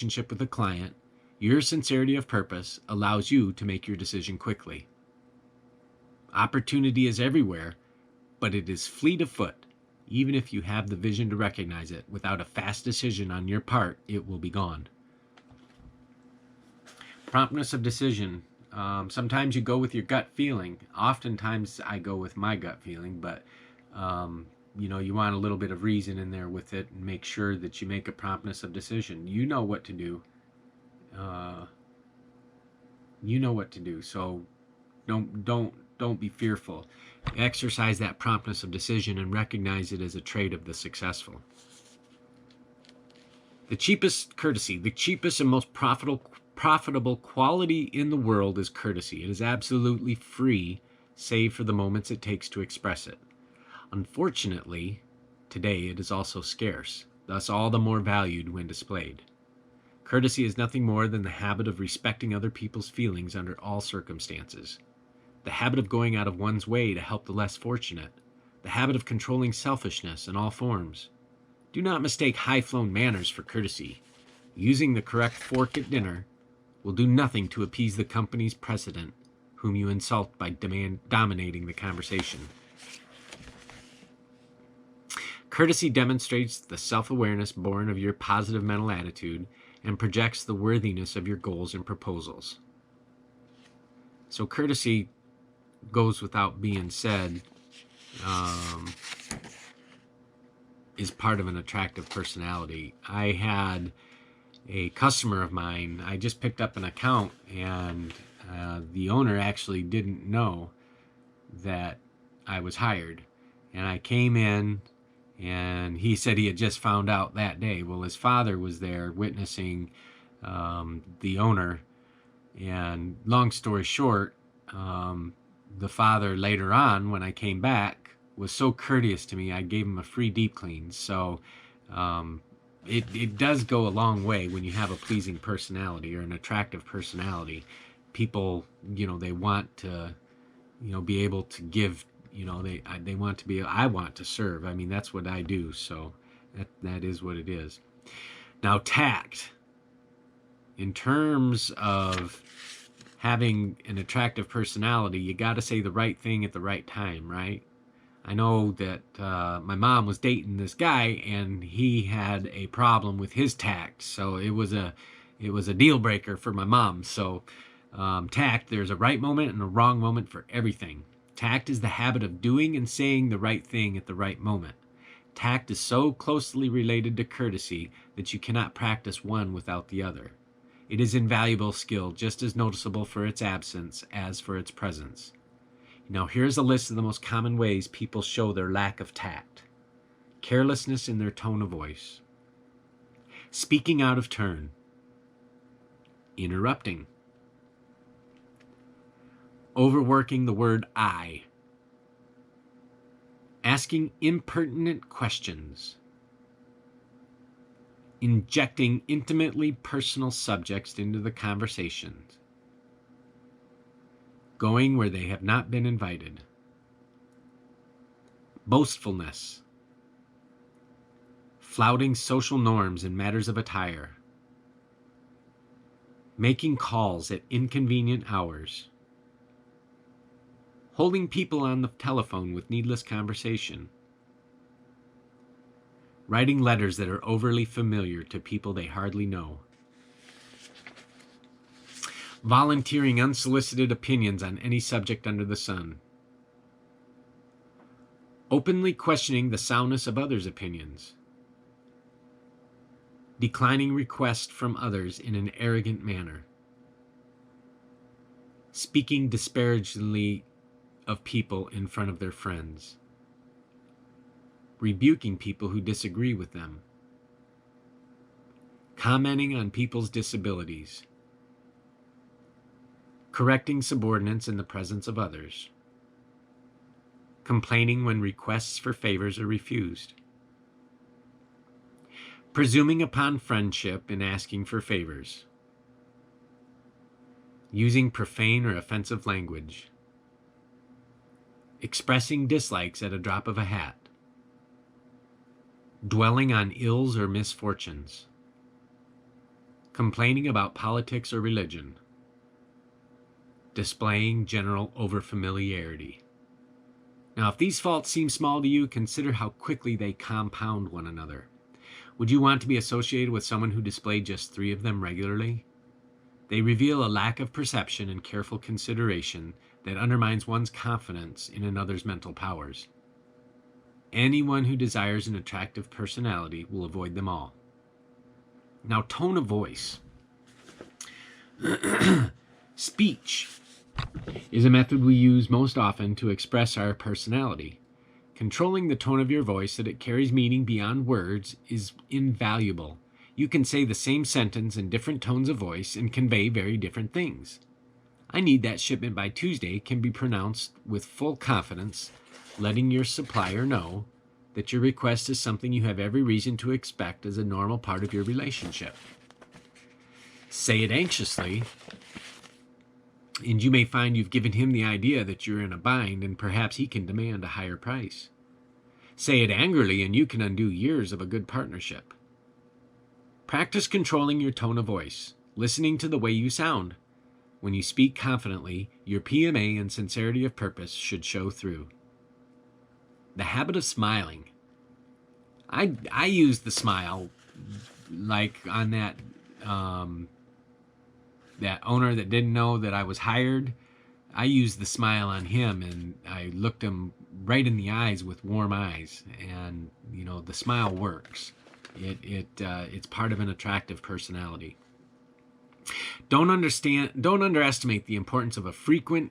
relationship with a client, your sincerity of purpose allows you to make your decision quickly. Opportunity is everywhere, but it is fleet of foot. Even if you have the vision to recognize it, without a fast decision on your part, it will be gone. Promptness of decision. Sometimes you go with your gut feeling. Oftentimes I go with my gut feeling, but you want a little bit of reason in there with it, and make sure that you make a promptness of decision. You know what to do. So don't be fearful. Exercise that promptness of decision and recognize it as a trait of the successful. The cheapest courtesy, the cheapest and most profitable quality in the world is courtesy. It is absolutely free, save for the moments it takes to express it. Unfortunately, today it is also scarce, thus all the more valued when displayed. Courtesy is nothing more than the habit of respecting other people's feelings under all circumstances. The habit of going out of one's way to help the less fortunate. The habit of controlling selfishness in all forms. Do not mistake high-flown manners for courtesy. Using the correct fork at dinner will do nothing to appease the company's president, whom you insult by dominating the conversation. Courtesy demonstrates the self-awareness born of your positive mental attitude and projects the worthiness of your goals and proposals. So courtesy goes without being said, is part of an attractive personality. I had a customer of mine, I just picked up an account, and the owner actually didn't know that I was hired. And I came in, and he said he had just found out that day. Well, his father was there witnessing the owner, and long story short, the father later on, when I came back, was so courteous to me, I gave him a free deep clean. So it does go a long way when you have a pleasing personality or an attractive personality. People, they want to, be able to give, they want to be, I want to serve. I mean, that's what I do. So that is what it is. Now, tact. In terms of having an attractive personality, you got to say the right thing at the right time, right? I know that my mom was dating this guy, and he had a problem with his tact, so it was a deal breaker for my mom. So tact, there's a right moment and a wrong moment for everything. Tact is the habit of doing and saying the right thing at the right moment. Tact is so closely related to courtesy that you cannot practice one without the other. It is invaluable skill, just as noticeable for its absence as for its presence. Now here's a list of the most common ways people show their lack of tact. Carelessness in their tone of voice. Speaking out of turn. Interrupting. Overworking the word I. Asking impertinent questions. Injecting intimately personal subjects into the conversations. Going where they have not been invited. Boastfulness. Flouting social norms in matters of attire. Making calls at inconvenient hours. Holding people on the telephone with needless conversation. Writing letters that are overly familiar to people they hardly know. Volunteering unsolicited opinions on any subject under the sun. Openly questioning the soundness of others' opinions. Declining requests from others in an arrogant manner. Speaking disparagingly of people in front of their friends. Rebuking people who disagree with them. Commenting on people's disabilities. Correcting subordinates in the presence of others. Complaining when requests for favors are refused. Presuming upon friendship in asking for favors. Using profane or offensive language. Expressing dislikes at a drop of a hat. Dwelling on ills or misfortunes. complaining about politics or religion, displaying general overfamiliarity. Now, if these faults seem small to you, consider how quickly they compound one another. Would you want to be associated with someone who displayed just 3 of them regularly? They reveal a lack of perception and careful consideration that undermines one's confidence in another's mental powers. Anyone who desires an attractive personality will avoid them all. Now, tone of voice. Speech is a method we use most often to express our personality. Controlling the tone of your voice so that it carries meaning beyond words is invaluable. You can say the same sentence in different tones of voice and convey very different things. "I need that shipment by Tuesday" can be pronounced with full confidence, letting your supplier know that your request is something you have every reason to expect as a normal part of your relationship. Say it anxiously, and you may find you've given him the idea that you're in a bind and perhaps he can demand a higher price. Say it angrily, and you can undo years of a good partnership. Practice controlling your tone of voice, listening to the way you sound. When you speak confidently, your PMA and sincerity of purpose should show through. The habit of smiling. I use the smile like on that owner that didn't know that I was hired. I used the smile on him, and I looked him right in the eyes with warm eyes, and the smile works. It's part of an attractive personality. Don't underestimate the importance of a frequent